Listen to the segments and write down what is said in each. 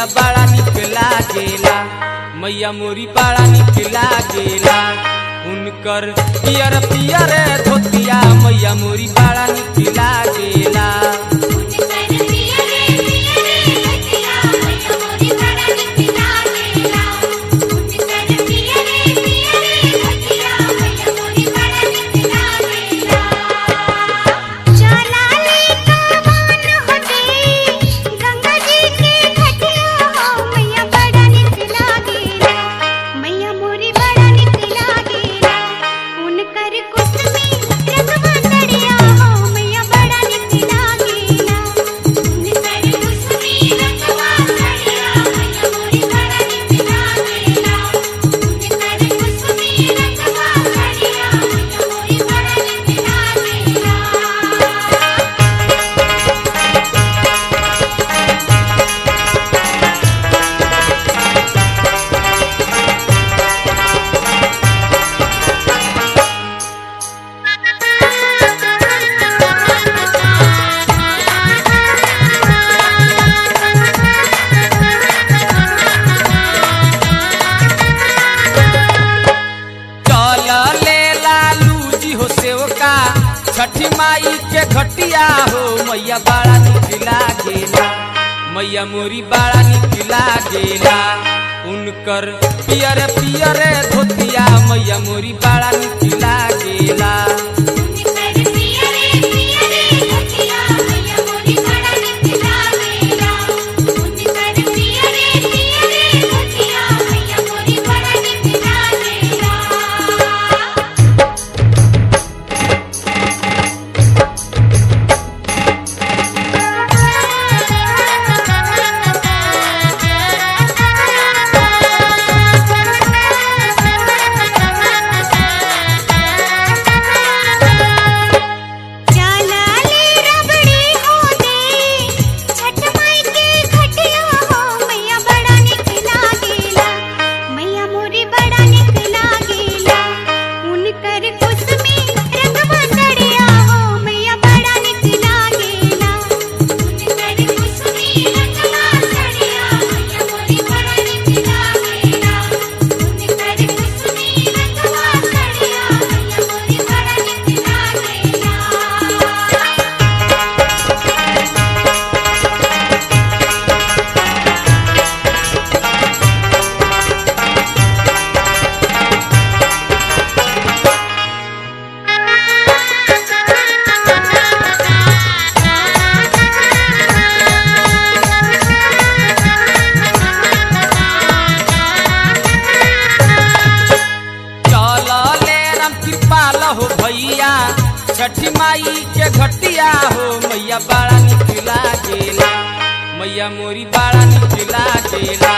मैया बड़ा निक लागेला, मैया मोरी बड़ा निक लागेला। उनकर पियर पियर धोतिया मैया मोरी बड़ा निक लागेला। छठी माई के घटिया हो मैया बड़ा निक लागेला, मैया मोरी बड़ा निक लागेला। उनकर पियर पियर धोतिया मैया मोरी बड़ा निक लागेला। छठी माई के घटिया हो मैया बड़ा निक लागेला, मैया मोरी बड़ा निक लागेला।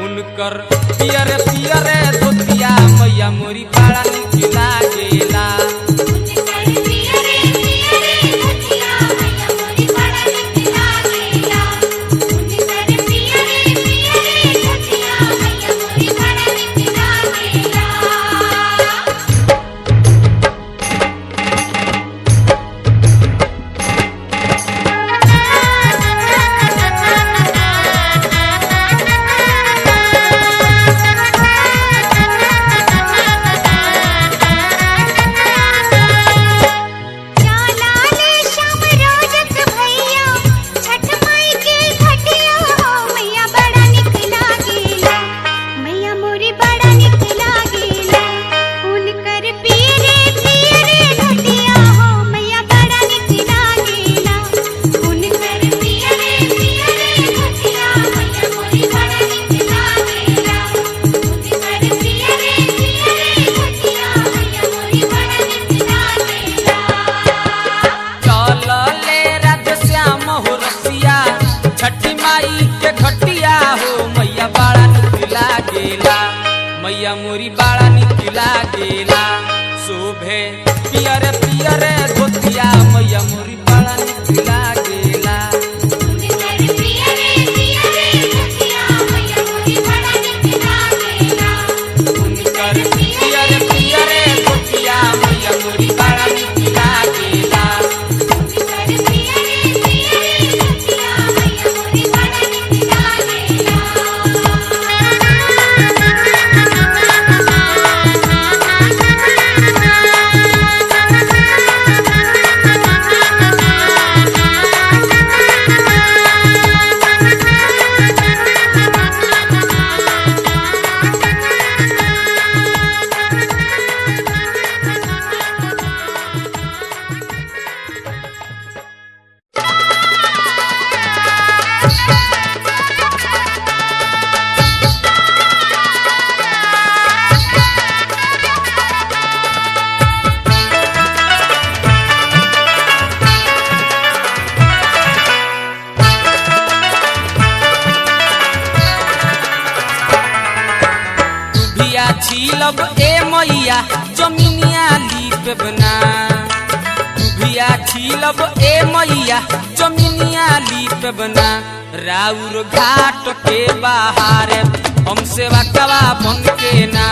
उनकर पियर पियर धोतिया मैया मोरी बड़ा निक लागेला। मैया मोरी बड़ा निक लागेला, शोभे पियर पियर धोतिया मैया मोरी बड़ा निक लागेला। पियर पियर धोतिया मैया मोरी बड़ा निक लागेला। छीलब ए मैया जमीनिया लीप बना दुबिया छीलब ए मैया जमीनिया लीप बना राउर घाट के बाहर हम सेवा कवा बन के ना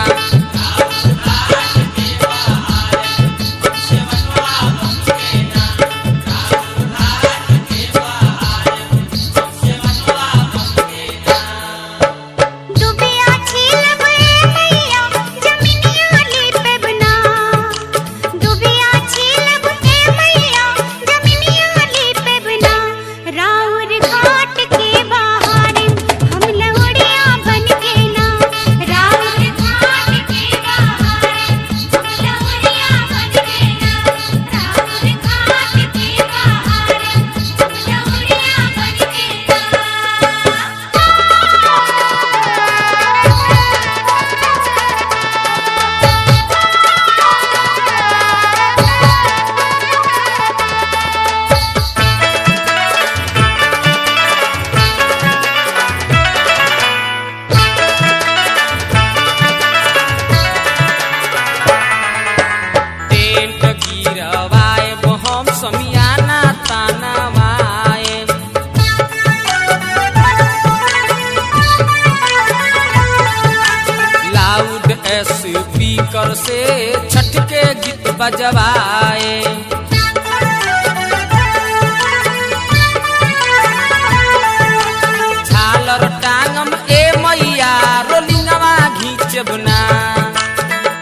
स्पीकर से छठ के गीत बजवाए झालर टांगम ए मैया रोलिंगवा घींचबना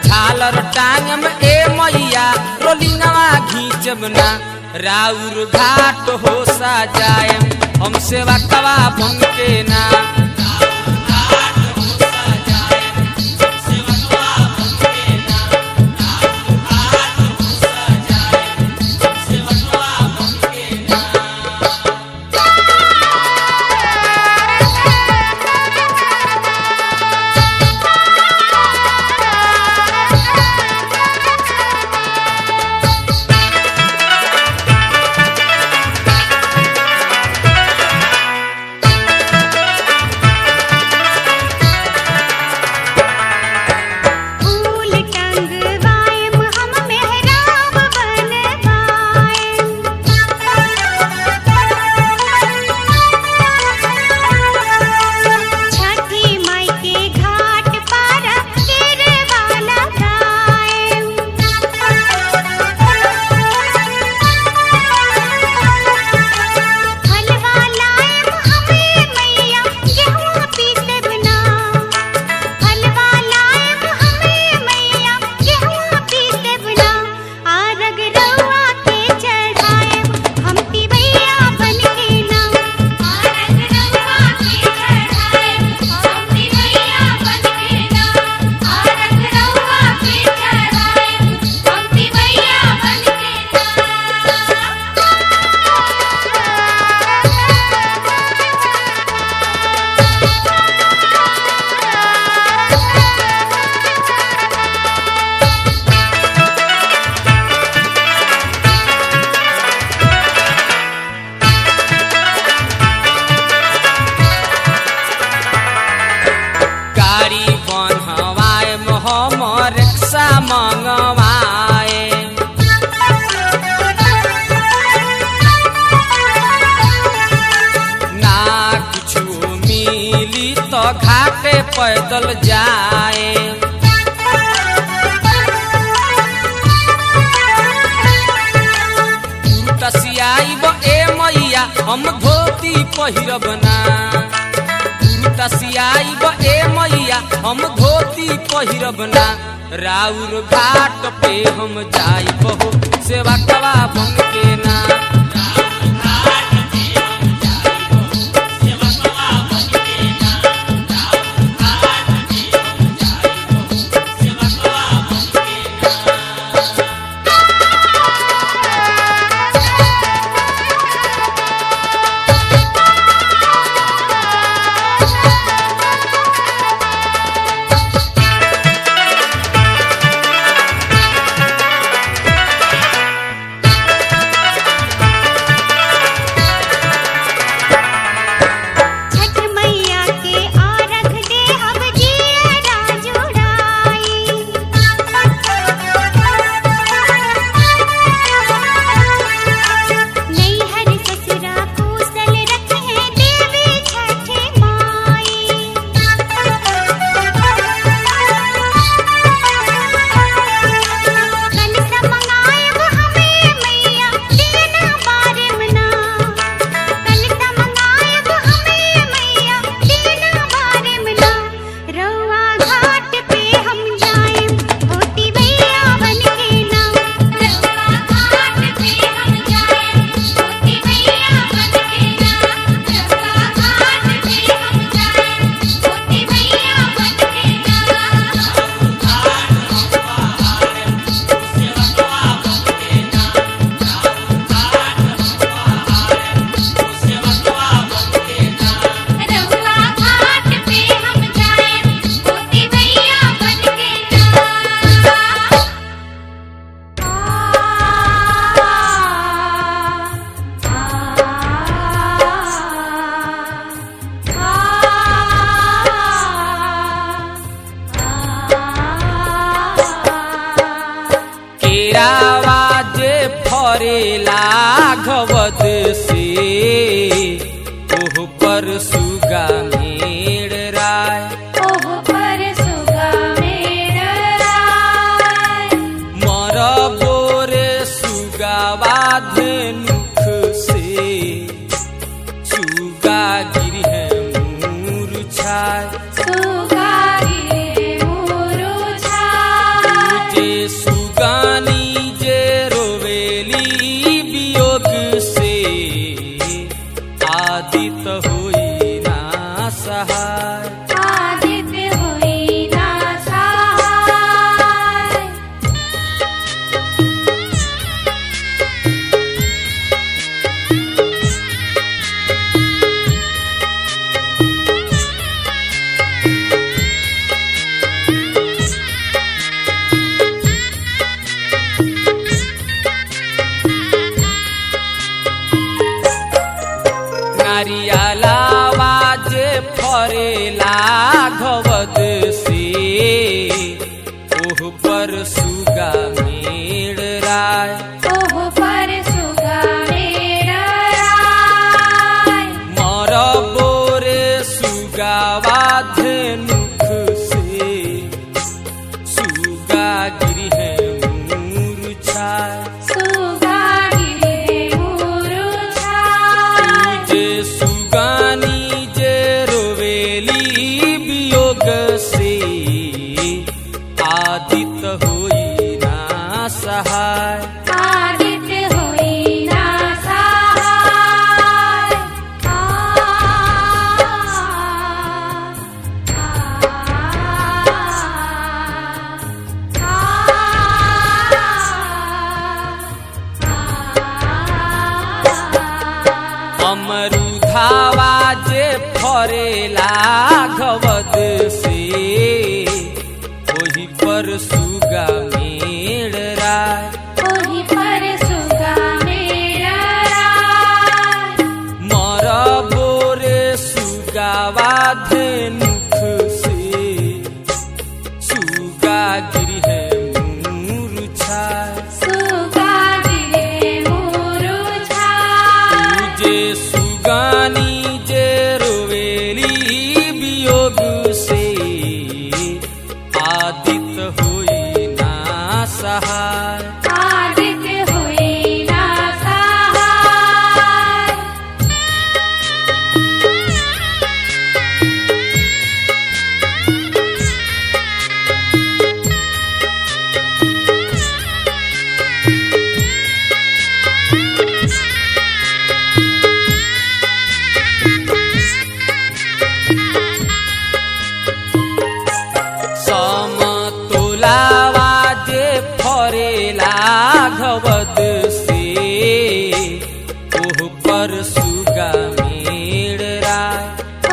झालर टांगम ए मैया रोलिंगवा घींचबना राउर घाट हो सजाए हम सेवा कवा बन के ना मंगवाए ना कुछ मिली तो घाटे पैदल जाए तसियाइब ए मैया हम धोती पहिरबना तसियाइब ए मैया हम धोती पहिरबना राउर घाट पे हम जाइब हो सेवा कवा बन के ना आदित्य होई ना सहाय। आदित्य होई ना सहाय। नारियाला वाजे फरेला घवद से ओह पर सुगा मेड़ राय। ओह पर सुगा मेड़ राय। मर बोरे सुगा वाधे नुख से सुगा गिरी है मूर्छाय। सुगा गिरे मूर्छाय। जे सुगानी जे रोवेली वियोग से आदित्य होई ना सहाय। आदित्य होई ना सहाय। अमरुधावा जे फरेला घवद से ओही पर सुगा मेड़ राय। ओही पर सुगा मेड़ राय। मर बोरे सुगा वाधे नुख से सुगा गिरी है मूर्छाय। सुगा गिरे मूर्छाय। जे सुगानी जे रोवेली वियोग से आदित्य होई ना सहाय। आदित्य होई ना सहाय। समतोलावा जे फरेला घवद से ओह पर सुगा मेड़ राय।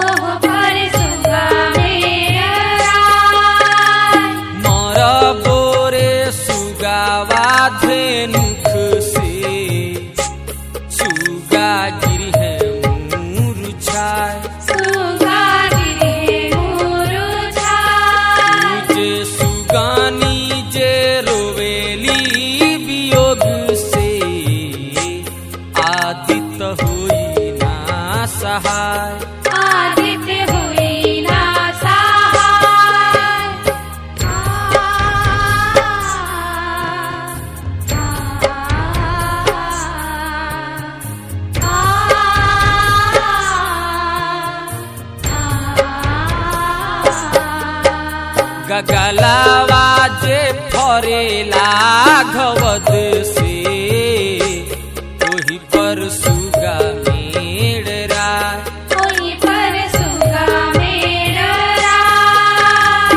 ओह पर सुगा मेड़ राय। मर बोरे सुगा वाधे नुख से सुगा गिरी है मूर्छाय। सुगा गिरे मूर्छाय। जे सुगानी जे रोवेली वियोग से आदित्य होई ना सहाय। आदित्य होई ना सहाय। गगलावा जे फरेला घवद से ओही पर सुगा मेड़ राय। ओही पर सुगा मेड़ राय।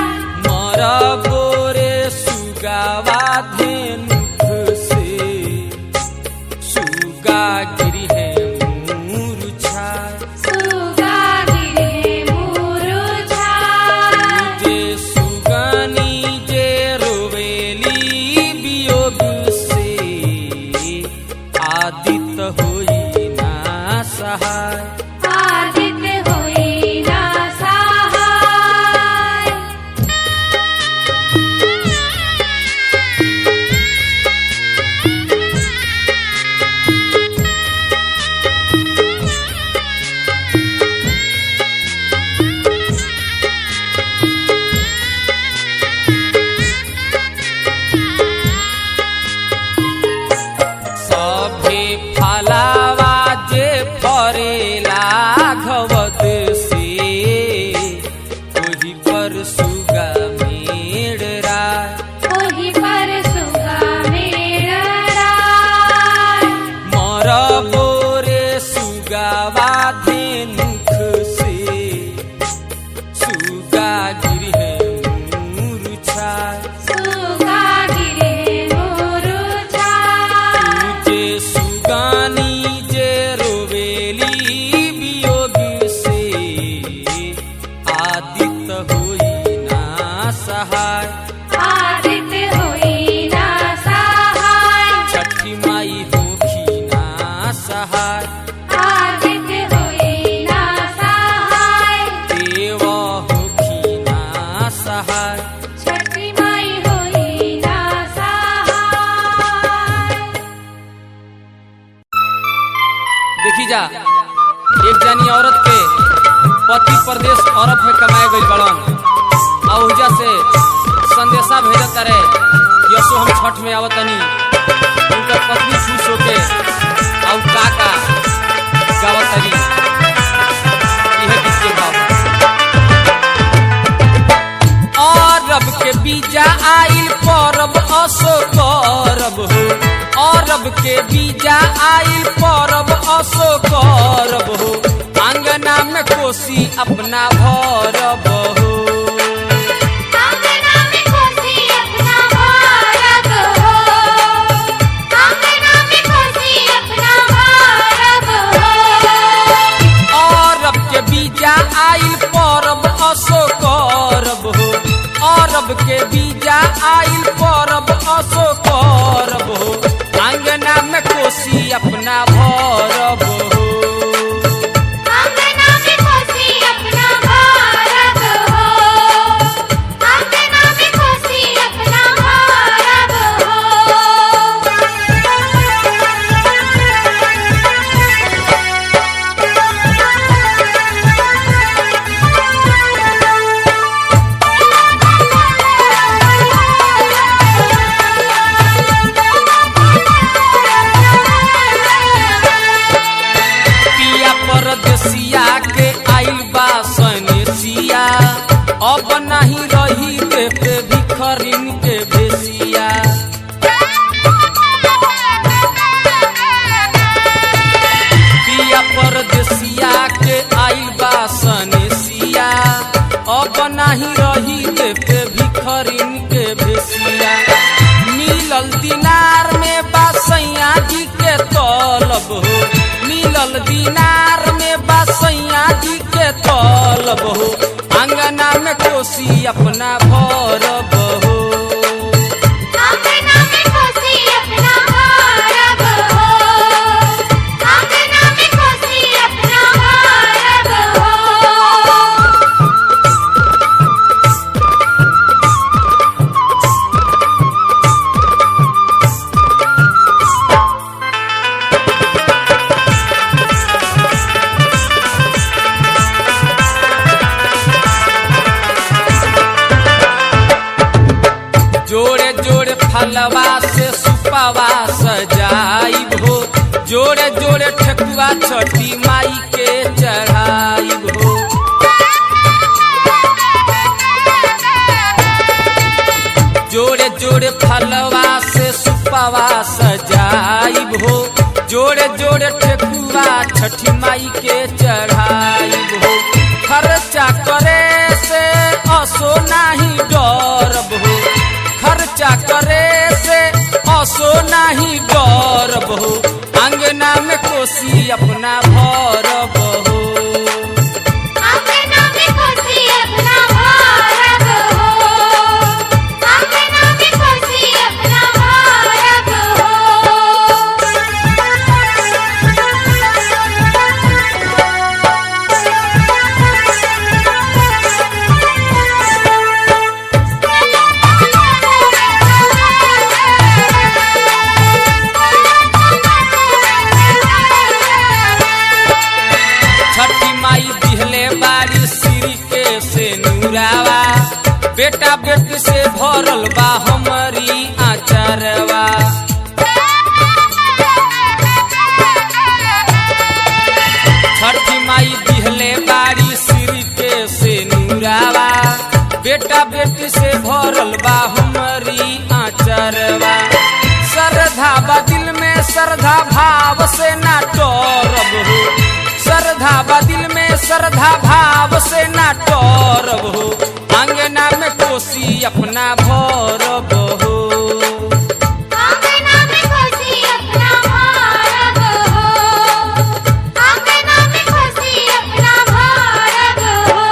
मर बोरे सुगा वाधे नुख से सुगा गिरी है मूर्छाय। सुगा गिरे मूर्छाय। जे सुगानी जे रोवेली वियोग से आदित्य होई ना सहाय। आदित्य होई ना सहाय। सभे फलावा जे फरेला घवद से ओही पर सुगा मेड़ राय। ओही पर सुगा मेड़ राय। मर बोरे सुगा वाधे जा एक जानी औरत के पति प्रदेश अरब में कमाए गई बड़न और ओहिजा से संदेशा भेजत रहे कि असो हम छठ में आवतनी। उनका पत्नी खुश होके और का गावतरी यह गीत के भाव अरब के बीजा आइल परब असो करब हो अरब के बीजा आइल परब असो करब हो आंगना में कोसी अपना भरब हो आंगना में कोसी अपना भरब हो आंगना में कोसी अपना भरब हो अरब के बीजा आइल परब असो करब हो अरब के बीजा आइल परब असो करब हो आंगना में कोसी अपना भरब हो आंगना में कोसी अपना भरब हो आंगना में कोसी अपना भरब पिया परदेसिया के आइल बा सनेसिया अब नहीं रही देते भिखरिन के भेसिया पिया परदेसिया के आइल बा सनेसिया अब नहीं रही देते भिखरिन के भेसिया मिलल दिनार में बासैया जी के तलब हो मिलल दिनार में बासैया जी के तलब हो आंगना में कोसी अपना भरब हो आंगना में कोसी अपना भरब हो आंगना में कोसी अपना भरब हो जोड़े जोड़े फलवा से सुपावा सजाइब हो जोड़े जोड़े ठकुआ छठी माई के चढ़ाइब हो जोड़े जोड़े फलवा से सुपावा सजाइब हो जोड़े जोड़े ठकुआ छठी माई के चढ़ाइब हो खर्चा करे से असो नहीं डरब हो खर्चा करे से असो नहीं डरब हो आंगना में कोसी अपना भरब हो आंगना में कोसी अपना भरब हो आंगना में कोसी अपना भरब छठी माई दिहले बारी श्री के से नूरावा बेटा बेटी से भरल बा हमारी आचरवा छठी माई दिहले बारी श्री के से नूरावा बेटा बेटी से भरल बा हमारी आचरवा श्रद्धा बा दिल में श्रद्धा भाव से ना डरब हो श्रद्धा बा दिल में श्रद्धा भाव से ना डरब हो आंगना में कोसी अपना भरब हो आंगना में कोसी अपना भरब हो आंगना में कोसी अपना भरब हो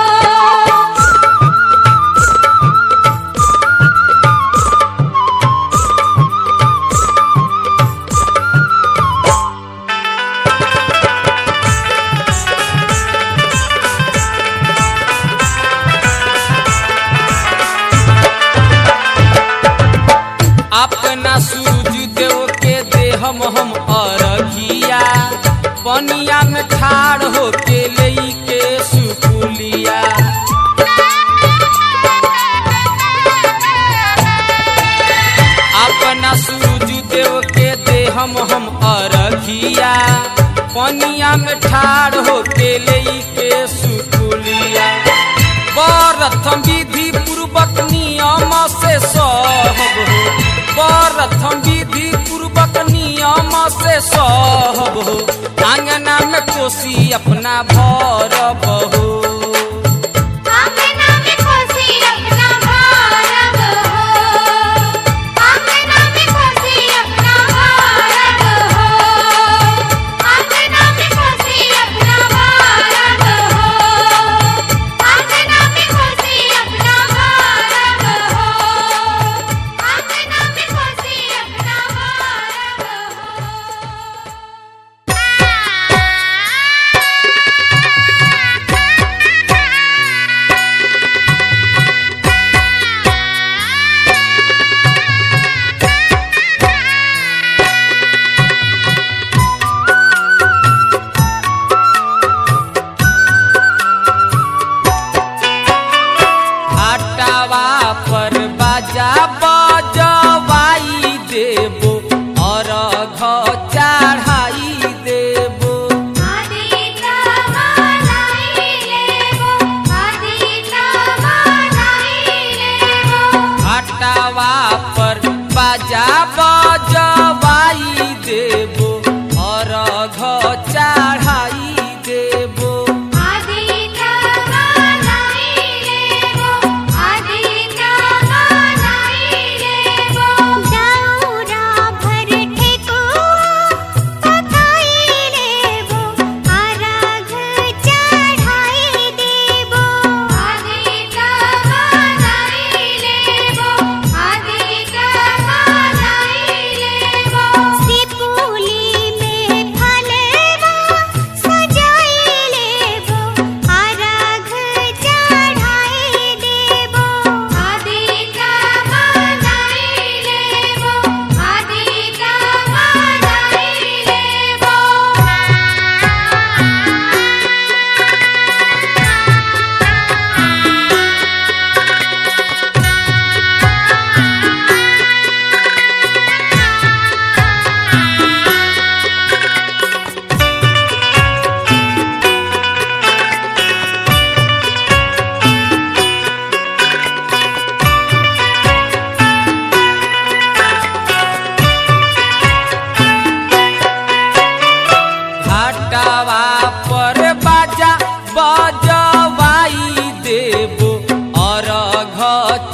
ठाड़ होके लई के सुपुलिया अपना सूरज देव के दे हम अरघिया पनिया में ठाड़ होके लई के सुपुलिया प्रथम विधि पूर्वक नियम से सहब हो प्रथम विधि पूर्वक नियम से सहब हो आंगना में कोसी अपना भरब हो आंगना में कोसी अपना भरब हो आंगना में कोसी अपना भरब हो आंगना में कोसी अपना भरब हो आंगना में कोसी अपना भरब हो आंगना में कोसी अपना घाटावा पर बाजा बजवाई देबो और चढ़ाई देबो आदिता मनाई लेबो आदिता मनाई लेबो घाटावा पर बाजा बजवाई देबो और चढ़ाई देबो आदिता मनाई लेबो आदिता मनाई लेबो दाऊरा भर ठेकुआ पकाई लेबो आराग चढ़ाई देबो आदिता मनाई लेबो आदिता मनाई लेबो सिपुली में फलवा सजाई लेबो आराग चढ़ाई देबो आदिता मनाई लेबो आदिता मनाई लेबो घाटावा पर बाजा बजवाई देबो और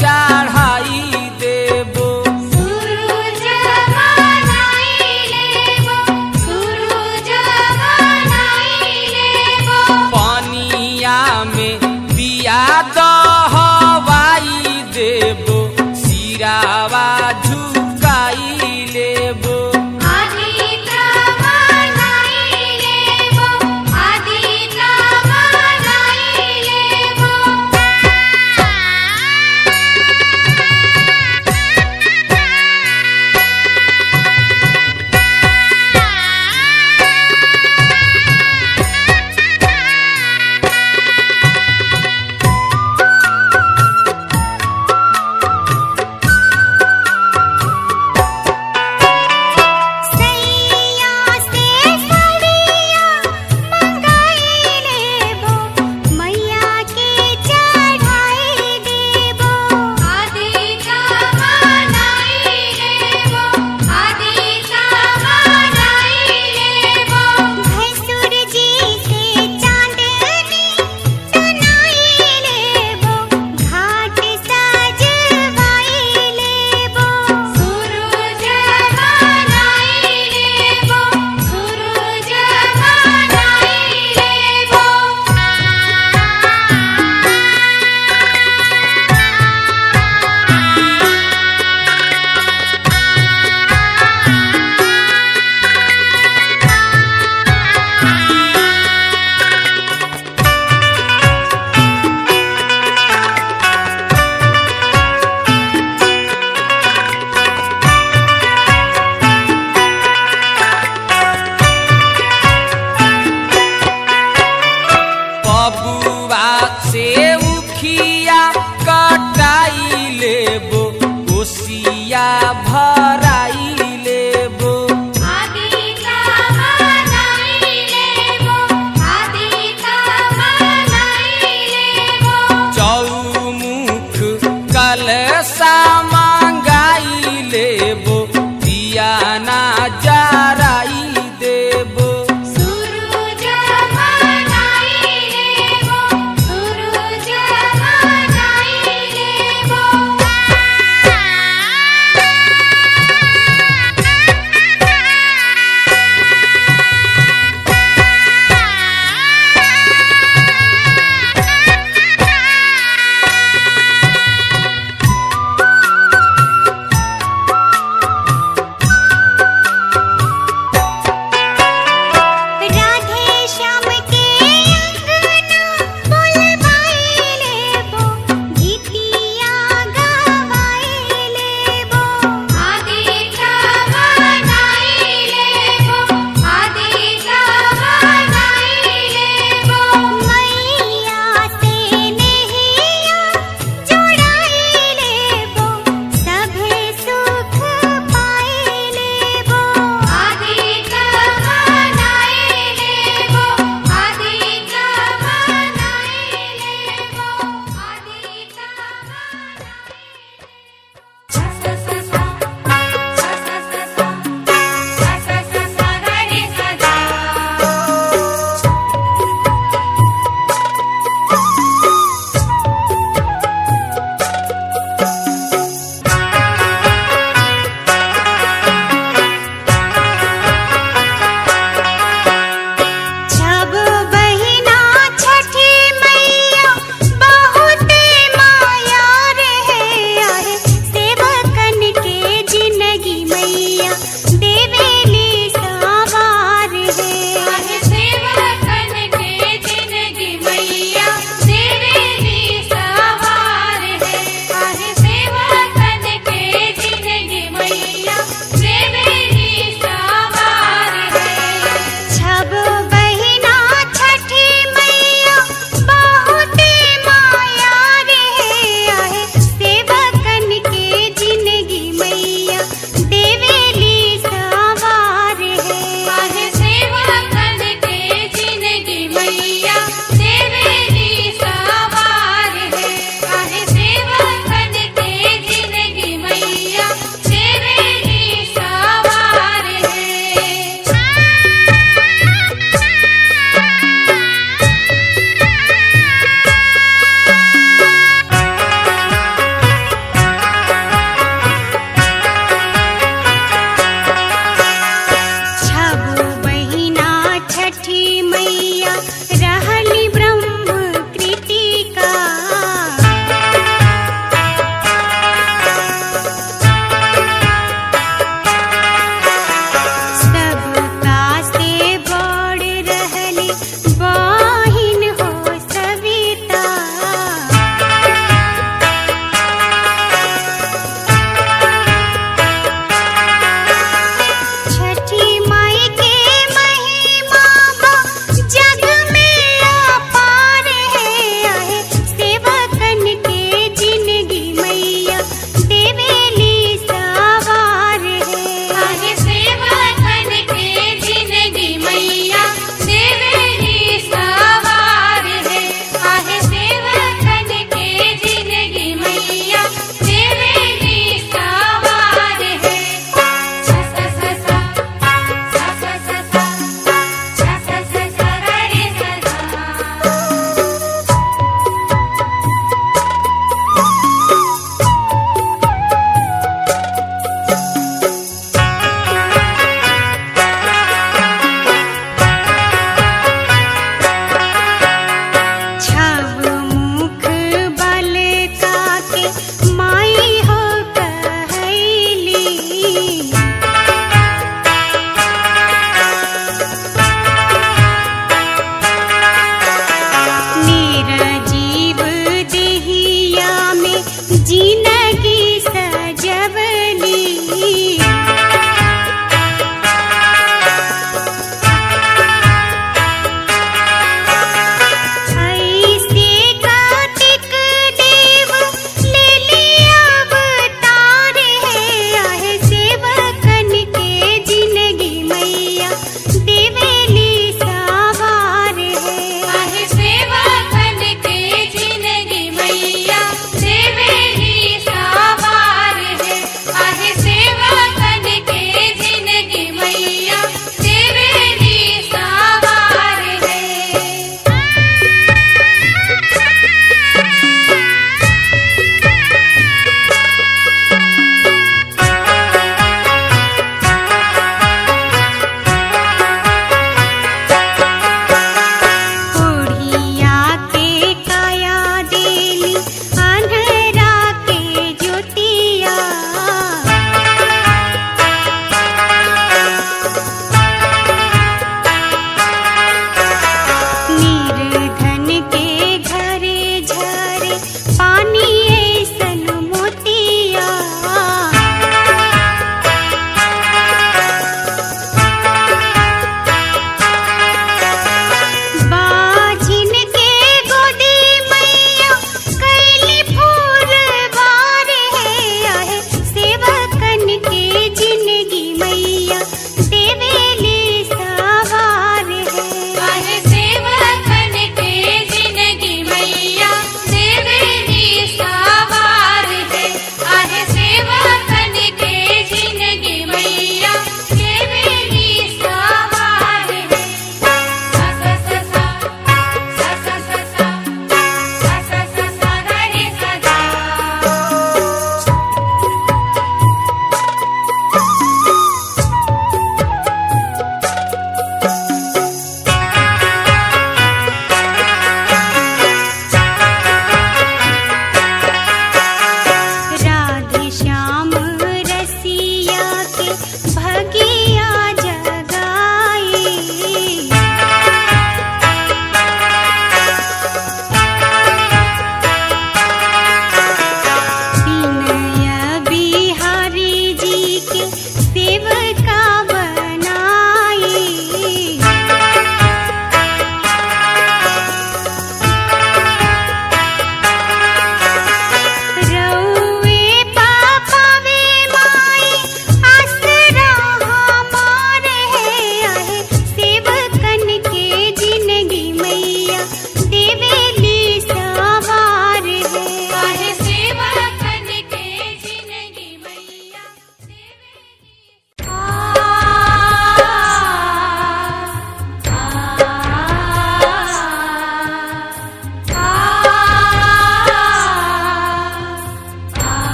चढ़ाई देबो सूरज मनाई लेबो सूरज मनाई लेबो पनिया में दिया दहवाई देबो सिरावा झुकाई लेबो आदिता मनाई लेबो आदिता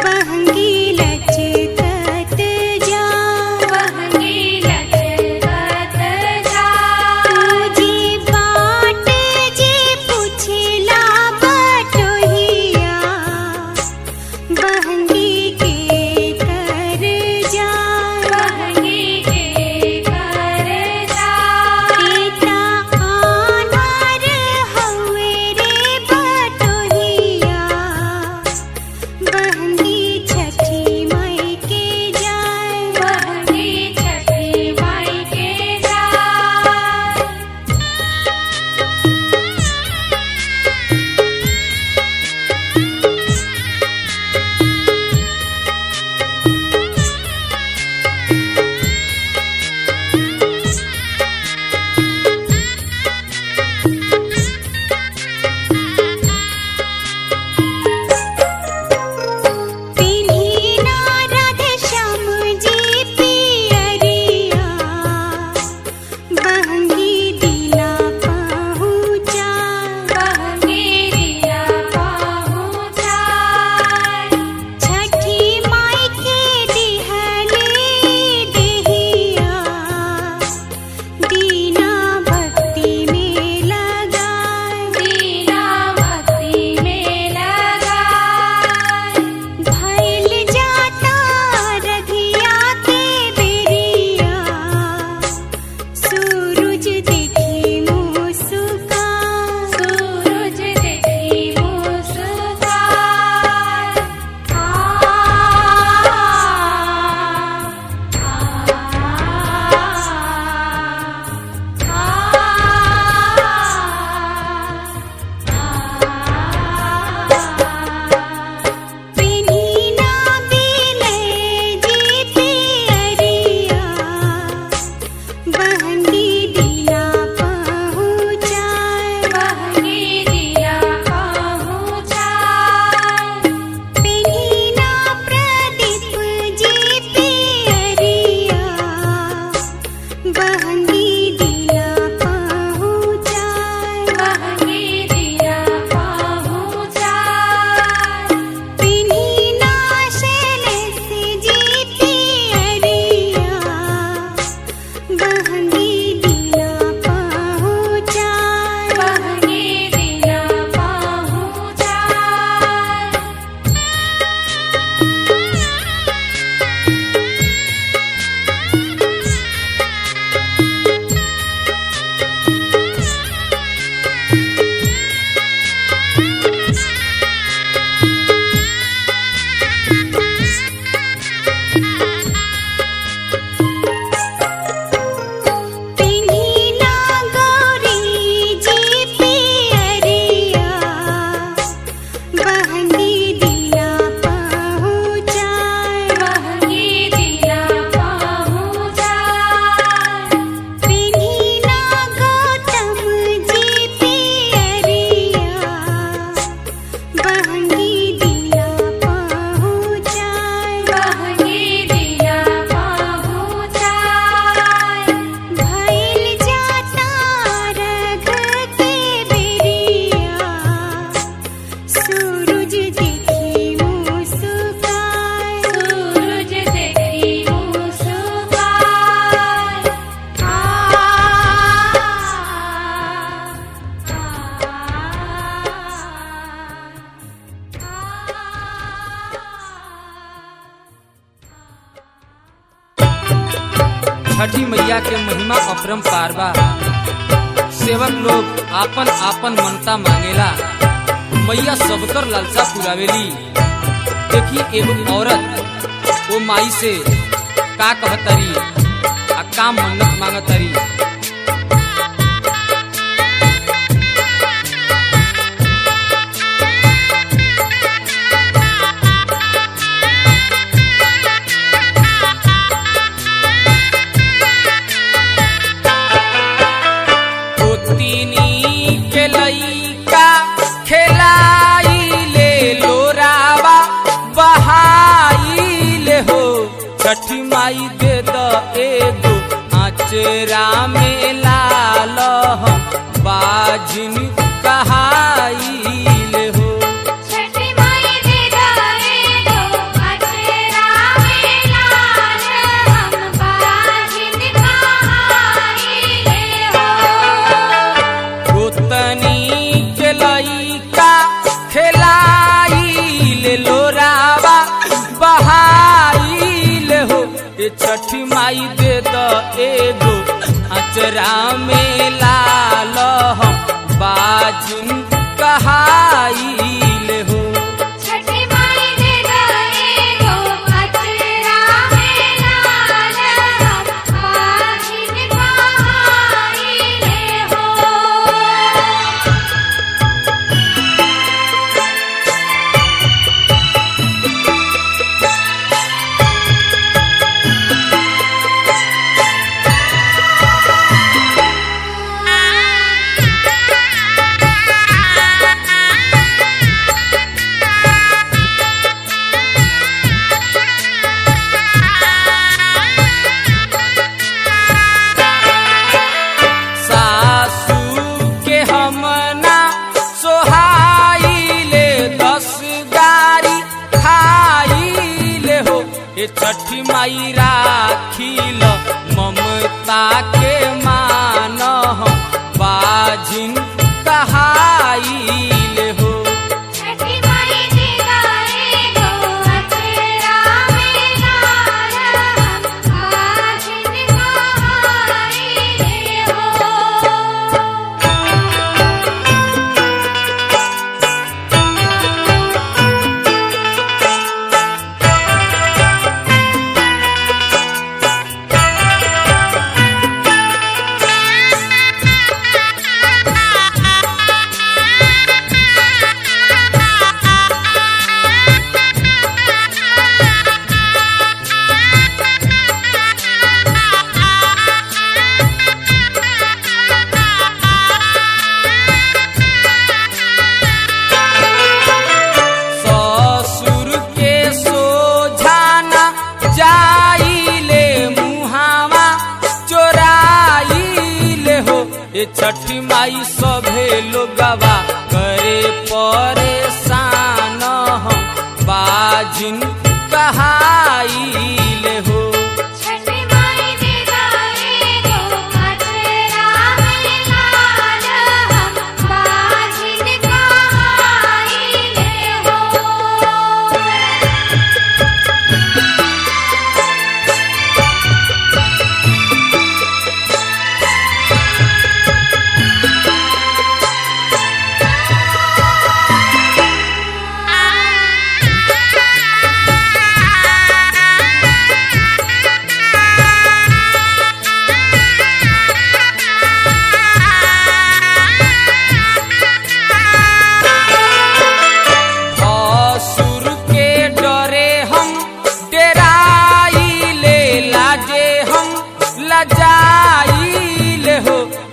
बहंगी लचकत जा बहंगी लचकत जा तुझे बाट जे पुछला बटोहिया बहंगी के कर जा बहंगी के कर जा पिता आनार हवे रे बटोहिया बहंगी छठी माई के जाए बहंगी छठी माई के जाए पिन्हीना राधे श्याम जी पियरिया बहंगी दिला पहुँचा बहंगी दिला पहुँचा छठी माई के दिहले देहिया दीना भक्ति में लगाए दीना भक्ति में लगाए भइल जाता रघिया के बेरिया सूरज देखी मुस्का सूरज देखी मुस्का पिन्हीना बिले जी पियरिया बहंगी दिला पहुँचाए बहंगी दिला पहुँचाए पिन्हीना प्रदीप जी पियरिया बहंगी दिला पहुँचाए बहंगी दिला पहुँचाए पिन्हीना शैलेश जी पियरिया बहंगी दिला पहुँचाए बहंगी दिला पहुँचाए पिन्हीना गौरी जी पियरिया बहंगी दिला पहुँचाए बहंगी दिला पहुँचाए पिन्हीना गौतम जी पियरिया बहंगी दिला पहुँचाए बहंगी दिला पहुँचाए भइल जाता रघ के बेरिया सूरज देखी मुस्काए सूरज देखी मुस्काए छठी मैया के महिमा अपरंपार बा। सेवक लोग आपन आपन मनता मांगेला, मैया सबकर लालसा पुरावेली। देखी एगो औरत वो माई से का कहतरी आ का मन्नत मांगतरी। छठी माई दे द एगो आचरा में लाल हम बाजिन कहाइल हो। छठी माई दे द एगो ये छठी माई दे द एगो अचरा में लाल हम बाजिन कहाइल हो। छठी माई दे गए गो अचरा में लाल हम बाजिन कहाइले हो। छठी माई राखिल ममता के मान हम बाजिन कहाइल हो। छठी माई दे गए गो अचरा में लाल हम बाजिन कहाइले हो। ये छठी माई सभे लोगवा करे परेशान हम बाजिन कहाइल हो। छठी माई दे गए गो अचरा में लाल हम बाजिन कहाइले हो।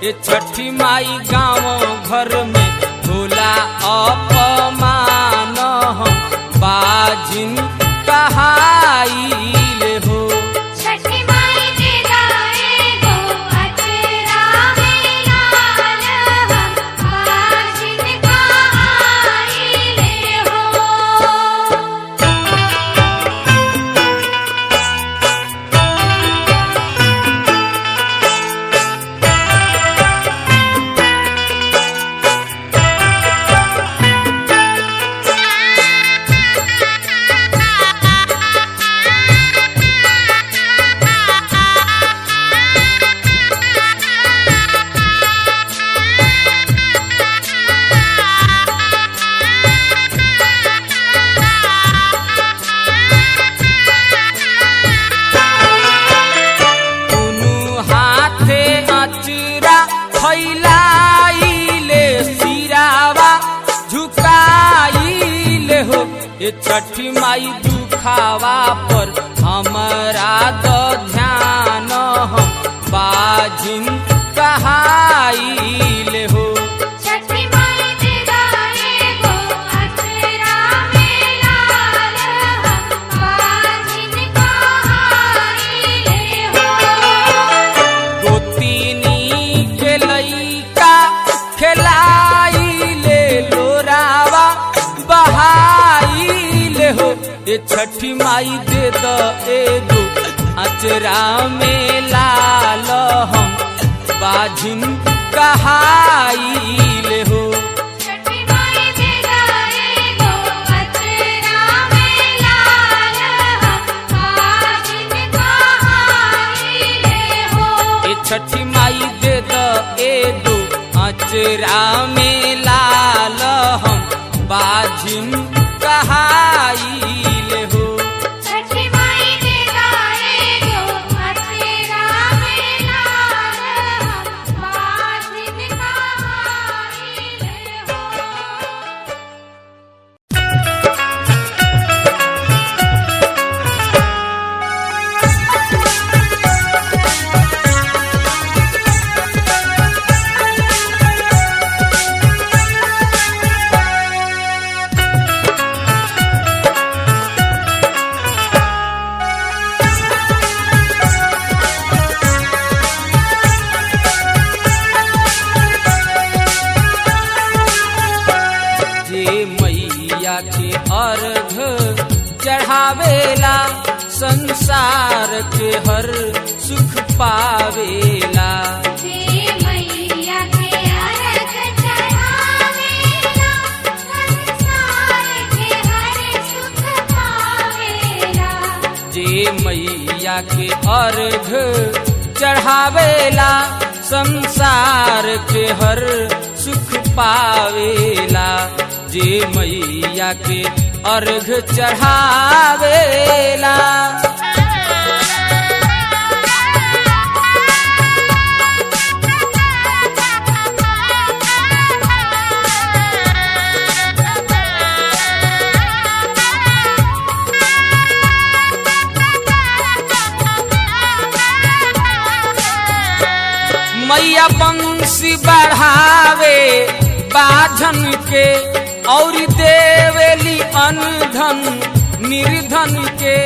ये छठी माई गाँव घर में होला अपमान हम बाजिन कहाइल हो। छठी माई दे गए गो अचरा में लाल हम बाजिन कहाइले हो। ये छठी माई दुखावा पर हमारा द ध्यान हम बाजिन कहाइल हो। छठी माई दे गए गो अचरा में लाल हम बाजिन कहाइले हो। गोतिनी के लइका खेलाइले लोरावा बहाइले हो। ये छठी माई दे द एगो अचरा में लाल हम बाजिन कहाइल हो। छठी माई दे गए गो अचरा में लाल हम बाजिन कहाइले चढ़ावेला संसार के हर सुख पावेला। जे मैया के अर्घ चढ़ावेला संसार के हर सुख पावेला। जे मैया के अर्घ चढ़ावेला संसार के हर सुख पावेला। जे मैया के अर्घ चढ़ावेला। मैया बंसी बढ़ावे बाझन के और देवेली अनधन निर्धन के।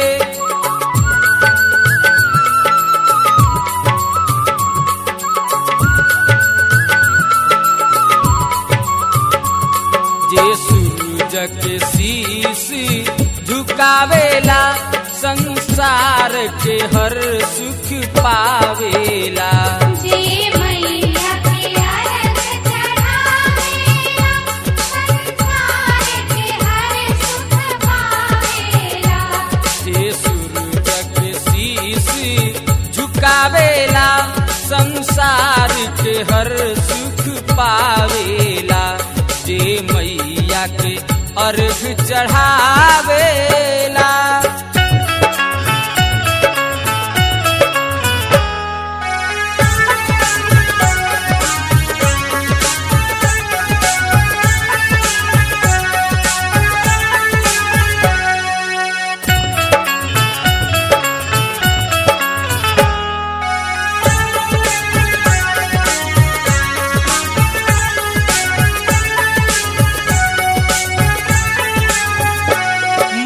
जे सूरज के शीश झुकावेला संसार के हर सुख पावेला। जे मैया के अर्घ चढ़ावेला संसार के हर सुख पावेला। जे सूरज के शीश झुकावेला संसार के हर सुख पावेला। जे मैया के अर्घ चढ़ावेला।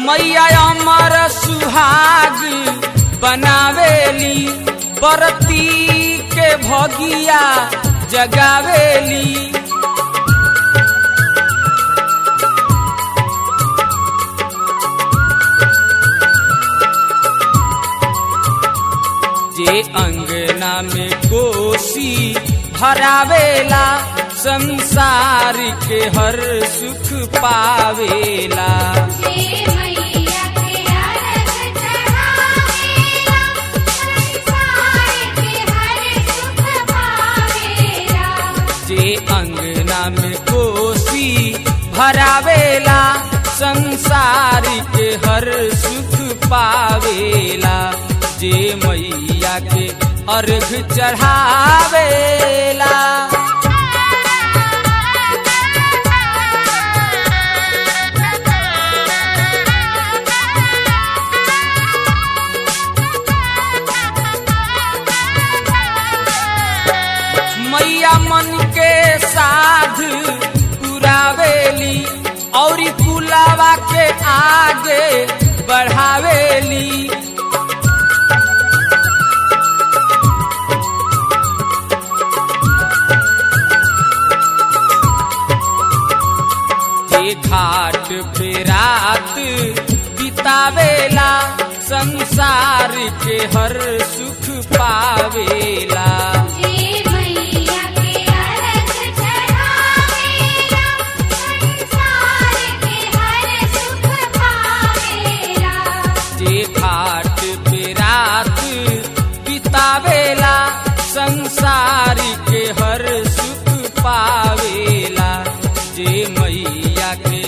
मैया अमर सुहाग बनावेली बरती के भगिया जगावेली। जे अंगना में कोसी भरावेला संसार के हर सुख पावेला। जे मैया के अर्घ चढ़ावेला संसार के हर सुख पावेला। जे अंगना में कोसी भरावेला संसार के हर सुख पावेला। जे मैया के अर्घ चढ़ावेला। मैया मन के साध पुरावेली और कुलावा के आगे बढ़ावेली। जे घाट पे रात बितावेला संसार के हर सुख पावेला। जे मैया के अर्घ चढ़ावेला संसार के हर सुख पावेला। जे घाट पे रात बितावेला संसार के हर सुख पावेला। जे मैया के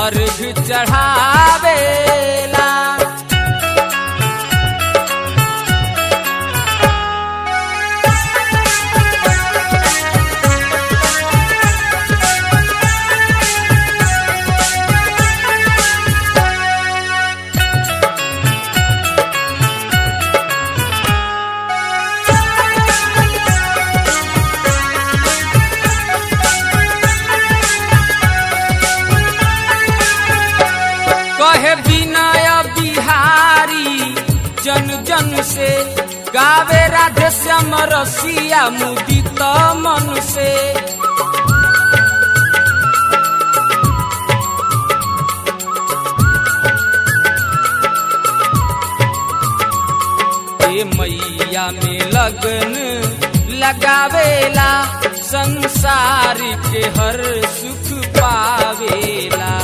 अर्घ चढ़ावेला। कहे विनय बिहारी जन जन से गावे राधे श्याम रसिया मुदित मन से। मैया में लगन लगावेला संसार के हर सुख पावेला।